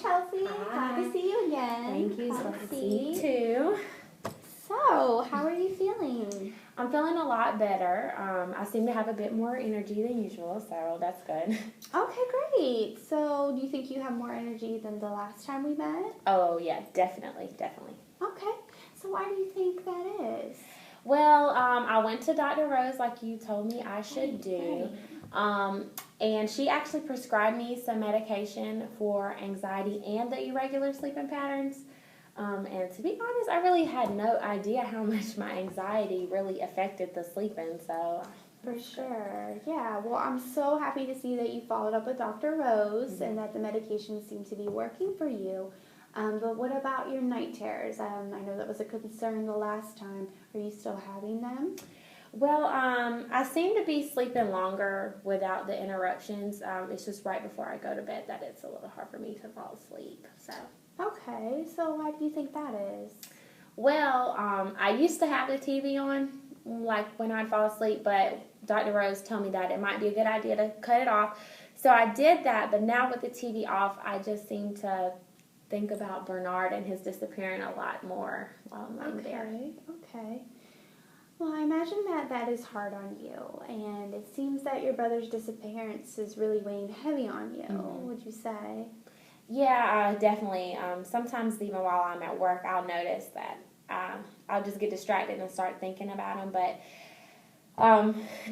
Chelsea. Hi. Glad to see you again. Thank you. Glad Glad to see you too. So, how are you feeling? I'm feeling a lot better. I seem to have a bit more energy than usual, so that's good. Okay, great. So, do you think you have more energy than the last time we met? Oh, yeah, definitely. Okay. So, why do you think that is? Well, I went to Dr. Rose like you told me I should do. And she actually prescribed me some medication for anxiety and the irregular sleeping patterns. And to be honest, I really had no idea how much my anxiety really affected the sleeping. So, For sure. Yeah. Well, I'm so happy to see that you followed up with Dr. Rose and that the medication seemed to be working for you. But what about your night terrors? I know that was a concern the last time. Are you still having them? well, I seem to be sleeping longer without the interruptions. It's just right before I go to bed that it's a little hard for me to fall asleep. So. Okay. So why do you think that is? Well, I used to have the TV on, like when I'd fall asleep, but Dr. Rose told me that it might be a good idea to cut it off. So I did that, but now with the TV off, I just seem to think about Bernard and his disappearing a lot more while I'm laying there. Okay. Well, I imagine that is hard on you, and it seems that your brother's disappearance is really weighing heavy on you, would you say? Yeah, definitely. Sometimes even while I'm at work, I'll notice that I'll just get distracted and start thinking about him. But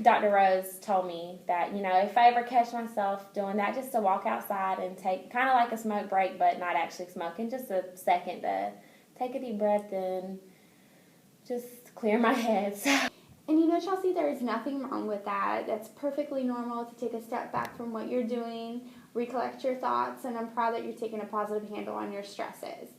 Dr. Rose told me that, if I ever catch myself doing that, just to walk outside and take kind of like a smoke break, but not actually smoking, just a second to take a deep breath and just clear my head. And Chelsea, there is nothing wrong with that. That's perfectly normal to take a step back from what you're doing, recollect your thoughts, and I'm proud that you're taking a positive handle on your stresses.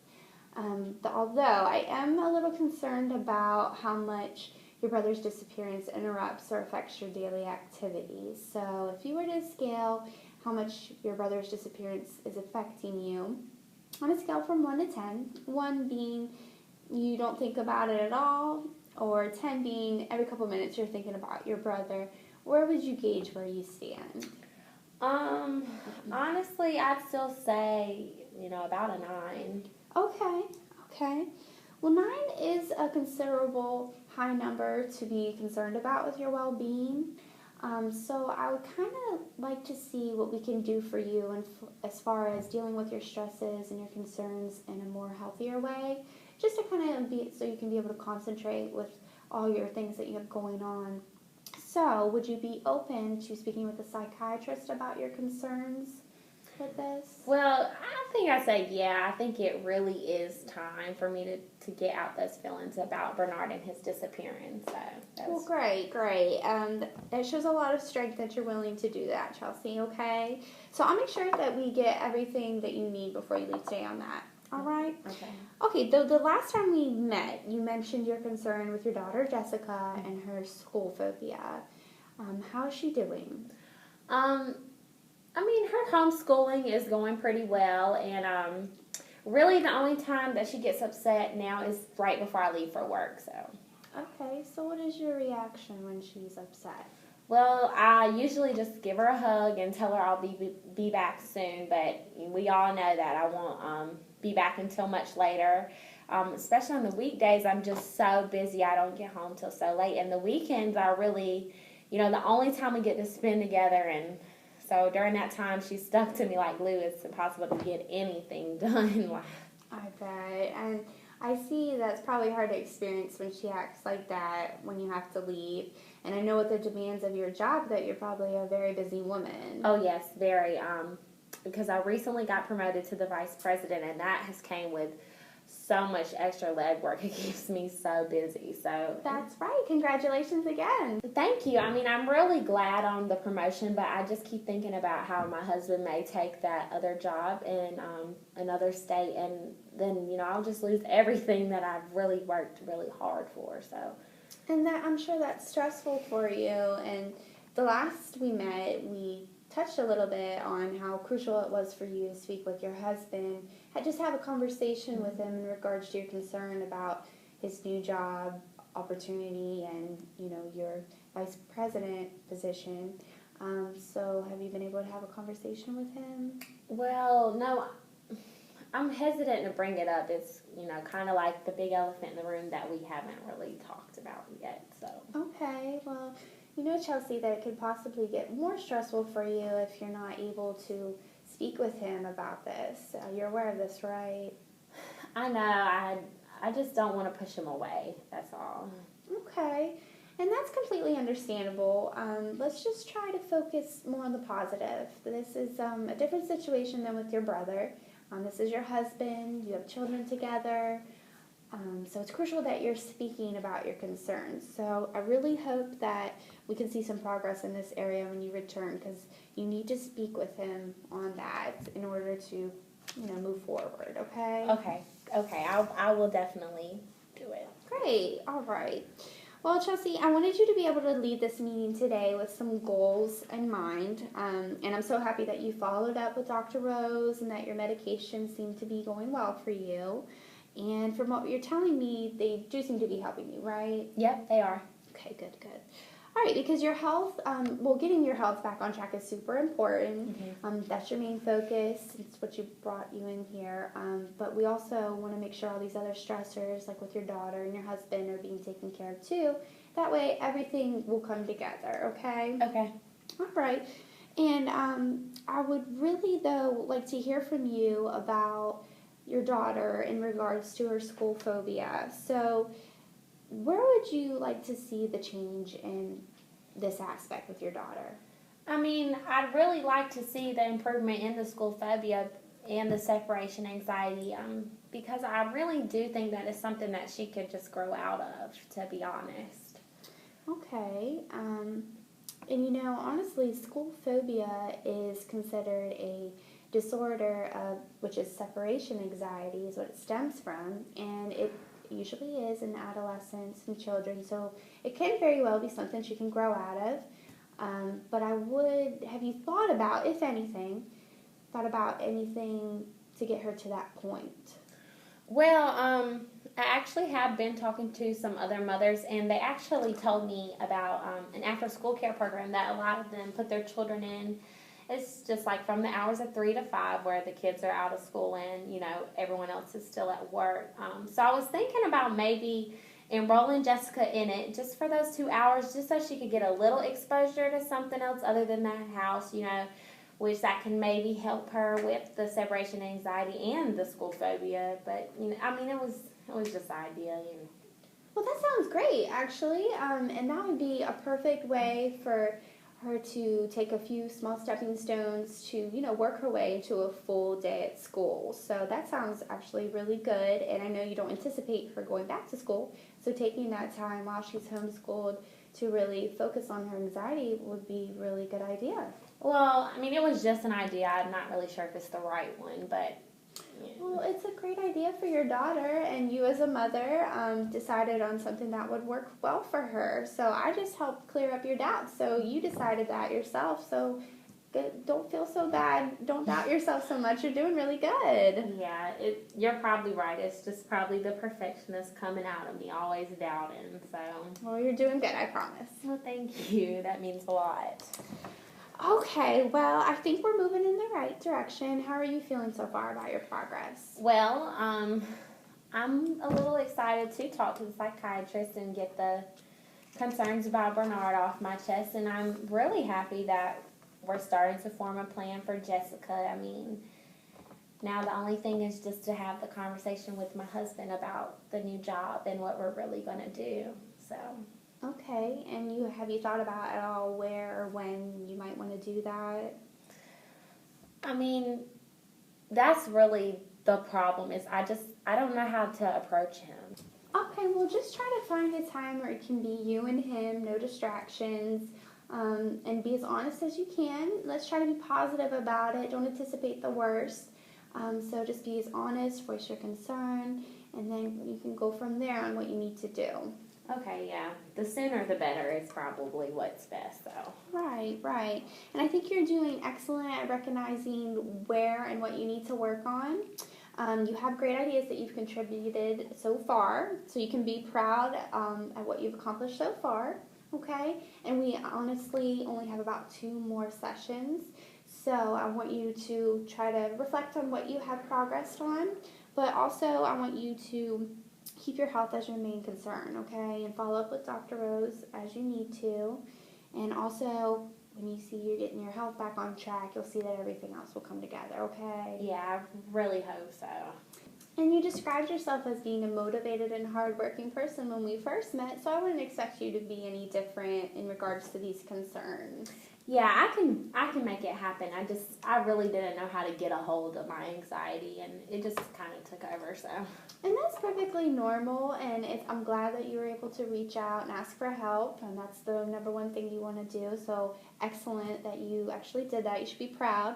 Although I am a little concerned about how much your brother's disappearance interrupts or affects your daily activities. So if you were to scale how much your brother's disappearance is affecting you, on a scale from 1 to 10, 1 being you don't think about it at all, or 10 being every couple minutes you're thinking about your brother, where would you gauge where you stand? Honestly, I'd still say, about a 9. Okay. Well, 9 is a considerable high number to be concerned about with your well-being. So I would kind of like to see what we can do for you and as far as dealing with your stresses and your concerns in a more healthier way, just to kind of be so you can be able to concentrate with all your things that you have going on. So would you be open to speaking with a psychiatrist about your concerns with this? Well, I think I say yeah. I think it really is time for me to get out those feelings about Bernard and his disappearance. Well, great. It shows a lot of strength that you're willing to do that, Chelsea, okay? So I'll make sure that we get everything that you need before you leave today on that. All right? Okay, the last time we met, you mentioned your concern with your daughter, Jessica, and her school phobia. How is she doing? Her homeschooling is going pretty well, and really the only time that she gets upset now is right before I leave for work. So. Okay, so what is your reaction when she's upset? Well, I usually just give her a hug and tell her I'll be back soon, but we all know that I won't be back until much later. Especially on the weekdays, I'm just so busy. I don't get home till so late, and the weekends are really, the only time we get to spend together, and so during that time, she's stuck to me like glue. It's impossible to get anything done. I bet. And I see that's probably hard to experience when she acts like that when you have to leave. And I know with the demands of your job that you're probably a very busy woman. Oh, yes, very. Because I recently got promoted to the vice president, and that has came with so much extra legwork. It keeps me so busy. So that's right. Congratulations again. Thank you. I'm really glad on the promotion, but I just keep thinking about how my husband may take that other job in another state, and then I'll just lose everything that I've really worked really hard for. So, and that I'm sure that's stressful for you. And the last we met, we touched a little bit on how crucial it was for you to speak with your husband. Just have a conversation with him in regards to your concern about his new job opportunity and your vice president position. So have you been able to have a conversation with him? Well, no, I'm hesitant to bring it up. It's, kind of like the big elephant in the room that we haven't really talked about yet. So. Okay, well, Chelsea, that it could possibly get more stressful for you if you're not able to speak with him about this. You're aware of this, right? I know. I just don't want to push him away. That's all. Okay, and that's completely understandable. Let's just try to focus more on the positive. This is a different situation than with your brother. This is your husband. You have children together. So it's crucial that you're speaking about your concerns. So I really hope that we can see some progress in this area when you return, because you need to speak with him on that in order to, move forward, okay? Okay. I will definitely do it. Great. All right. Well, Chelsea, I wanted you to be able to lead this meeting today with some goals in mind. And I'm so happy that you followed up with Dr. Rose and that your medications seem to be going well for you. And from what you're telling me, they do seem to be helping you, right? Yep, they are. Okay, good. All right, because your health, getting your health back on track is super important. Mm-hmm. That's your main focus. It's what you brought you in here. But we also want to make sure all these other stressors, like with your daughter and your husband, are being taken care of too. That way, everything will come together, okay? Okay. All right. And I would really, though, like to hear from you about your daughter in regards to her school phobia. So, where would you like to see the change in this aspect with your daughter? I mean, I'd really like to see the improvement in the school phobia and the separation anxiety, because I really do think that is something that she could just grow out of, to be honest. Okay. And honestly, school phobia is considered a disorder which is separation anxiety is what it stems from, and it usually is in adolescents and children, so it can very well be something she can grow out of. But have you thought about, if anything, anything to get her to that point? Well, I actually have been talking to some other mothers, and they actually told me about an after-school care program that a lot of them put their children in. It's just like from the hours of 3 to 5 where the kids are out of school and, everyone else is still at work. So I was thinking about maybe enrolling Jessica in it just for those 2 hours, just so she could get a little exposure to something else other than that house, which that can maybe help her with the separation anxiety and the school phobia. But, it was just an idea. Well, that sounds great, actually. And that would be a perfect way for her to take a few small stepping stones to, work her way into a full day at school. So that sounds actually really good. And I know you don't anticipate her going back to school. So taking that time while she's homeschooled to really focus on her anxiety would be a really good idea. Well, it was just an idea. I'm not really sure if it's the right one, but... Yeah. Well, it's a great idea for your daughter, and you as a mother decided on something that would work well for her. So I just helped clear up your doubts. So you decided that yourself. So don't feel so bad. Don't doubt yourself so much. You're doing really good. Yeah, you're probably right. It's just probably the perfectionist coming out of me, always doubting. So. Well, you're doing good, I promise. Well, thank you. That means a lot. Okay, well, I think we're moving in the right direction. How are you feeling so far about your progress? Well, I'm a little excited to talk to the psychiatrist and get the concerns about Bernard off my chest, and I'm really happy that we're starting to form a plan for Jessica. Now the only thing is just to have the conversation with my husband about the new job and what we're really going to do, so... Okay, and have you thought about at all where or when you might want to do that? That's really the problem is I don't know how to approach him. Okay, well, just try to find a time where it can be you and him, no distractions, and be as honest as you can. Let's try to be positive about it. Don't anticipate the worst. So just be as honest, voice your concern, and then you can go from there on what you need to do. Okay, yeah. The sooner the better is probably what's best, though. Right. And I think you're doing excellent at recognizing where and what you need to work on. You have great ideas that you've contributed so far, so you can be proud at what you've accomplished so far, okay? And we honestly only have about 2 more sessions. So I want you to try to reflect on what you have progressed on, but also I want you to keep your health as your main concern, okay? And follow up with Dr. Rose as you need to. And also, when you see you're getting your health back on track, you'll see that everything else will come together, okay? Yeah, I really hope so. And you described yourself as being a motivated and hardworking person when we first met, so I wouldn't expect you to be any different in regards to these concerns. Yeah, I can make it happen. I really didn't know how to get a hold of my anxiety, and it just kind of took over. So. And that's perfectly normal, and I'm glad that you were able to reach out and ask for help, and that's the number one thing you want to do. So excellent that you actually did that. You should be proud.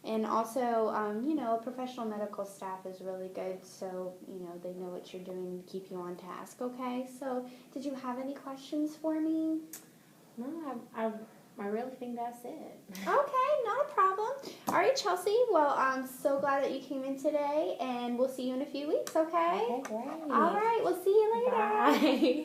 And also, a professional medical staff is really good, so, they know what you're doing to keep you on task, okay? So, did you have any questions for me? No, I really think that's it. Okay, not a problem. All right, Chelsea, well, I'm so glad that you came in today, and we'll see you in a few weeks, okay? Okay, great. All right, we'll see you later. Bye.